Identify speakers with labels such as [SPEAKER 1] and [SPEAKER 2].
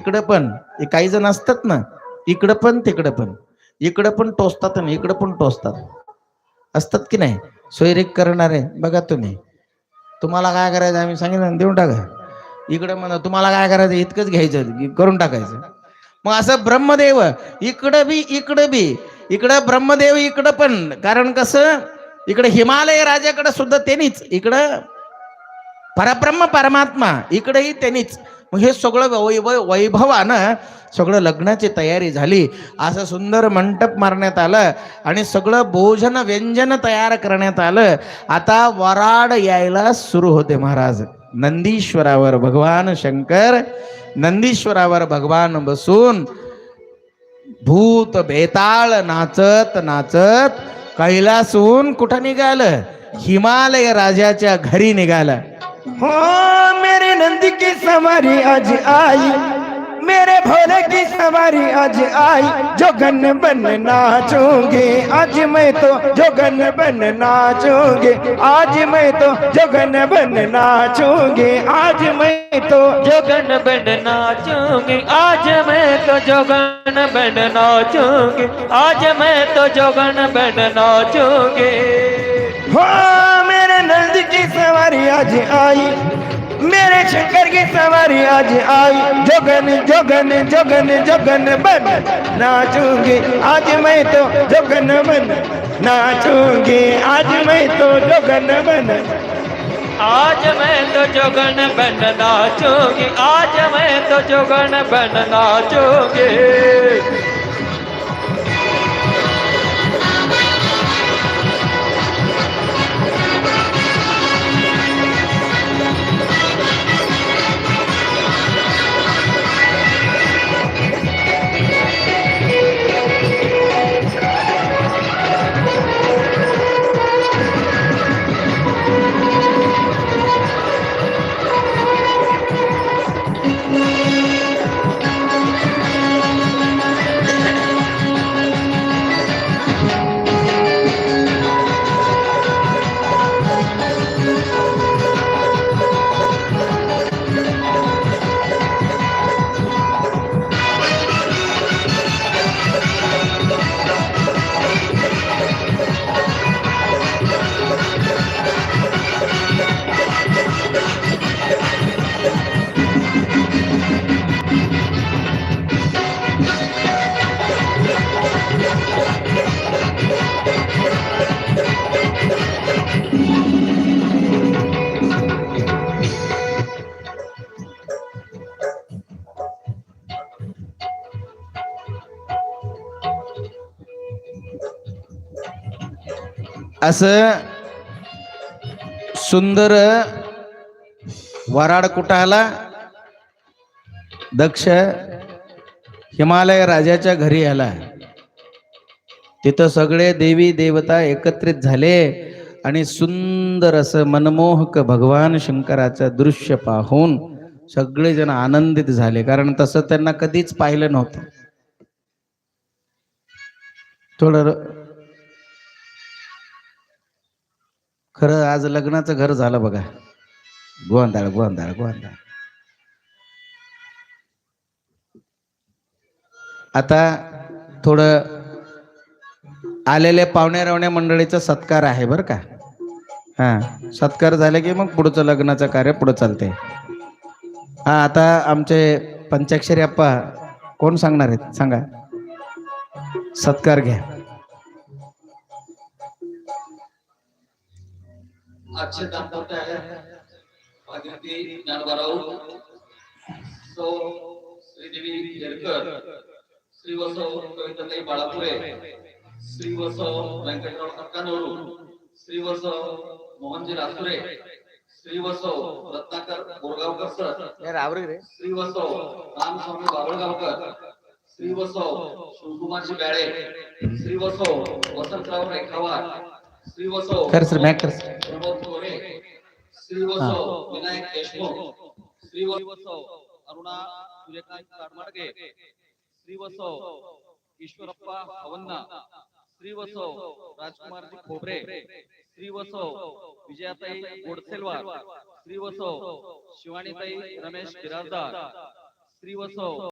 [SPEAKER 1] इकडं पण काही जण असतात ना, इकडं पण तिकडं पण, इकडं पण टोचतात आणि इकडं पण टोचतात, असतात की नाही सोयरीक करणारे. बघा तुम्ही, तुम्हाला काय करायचं आम्ही सांगितलं देऊन टाका. इकडे म्हणा तुम्हाला काय करायचं इतकंच घ्यायचं करून टाकायचं. मग असं ब्रह्मदेव इकडं बी इकडं बी, इकडं ब्रह्मदेव इकडं पण. कारण कसं इकडे हिमालय राजाकडे सुद्धा त्यांनीच, इकडं परब्रह्म परमात्मा इकडेही त्यांनीच. मग हे सगळं वैभवानं सगळं लग्नाची तयारी झाली. असं सुंदर मंडप मारण्यात आलं आणि सगळं भोजन व्यंजन तयार करण्यात आलं. आता वराड यायला सुरू होते महाराज. नंदीश्वरावर भगवान शंकर, नंदीश्वरावर भगवान बसून भूत बेताळ नाचत नाचत कैलासून कुठं निघालं, हिमालय राजाच्या घरी निघालं.
[SPEAKER 2] हो मेरे नंदी की सवारी आज आई, मेरे भोले की सवारी आज आई, जोगन बन नाचूंगे आज मैं तो, जोगन बन नाचूंगे आज मैं तो, जोगन बन नाचूंगे आज मैं तो,
[SPEAKER 3] जोगन बन नाचूंगी आज मैं तो, जोगन बन नाचूंगी आज मैं तो, जोगन बन नाचूंगी।
[SPEAKER 2] हो मेरे नंद की सवारी आज आई, मेरे शंकर की सवारी आज आई, जोगन जोगन जोगन जोगन बन नाचूंगी आज मैं तो, जोगन बन नाचूंगी आज मैं तो, जोगन बन,
[SPEAKER 3] आज मैं तो जोगन बन नाचूंगी आज मैं तो, जोगन बन नाचूंगी।
[SPEAKER 1] असं सुंदर वराड कुठं आला, दक्ष हिमालय राजाच्या घरी आला. तिथं सगळे देवी देवता एकत्रित झाले आणि सुंदर असं मनमोहक भगवान शंकराचं दृश्य पाहून सगळेजण आनंदित झाले. कारण तसं त्यांना कधीच पाहिलं नव्हतं. थोडं खरं आज लग्नाचं घर झालं बघा. गोंधळ गोंधळ गोंधळ. आता थोडं आलेले पाहुणे रावणे मंडळीचा सत्कार आहे बरं का. हा, सत्कार झाले की मग पुढचं लग्नाचं कार्य पुढे चालते. हा, आता आमचे पंचाक्षरी अप्पा कोण सांगणार आहेत सांगा. सत्कार घ्या.
[SPEAKER 4] आजचे दाम्पत्य आहे भागीरथी ज्ञानोबा सौ श्रीदेवी येरकर, श्री वसो कविताताई बाळापुरे, श्री वसो व्यंकटराव अक्कानोरू, श्री वसो मोहनजी रासुरे, श्री वसो रत्नाकर बोरगावकर सर, श्री वसो रामस्वामी बाबळगावकर, श्री वसो शिवकुमारजी बॅळे, श्री वसो वसंतराव रेखावार, श्री वसो प्रमोद कोरे, श्री वसो विनायक देशमुख, श्री वसो अरुणा सूर्यकांत काडमाडगे, श्री वसो ईश्वरप्पा हवन्ना, श्री वसो राजकुमारजी खोबरे, श्री वसो विजयाताई गोडसेलवार, श्री वसो शिवानीताई रमेश बिराजदार, श्री वसो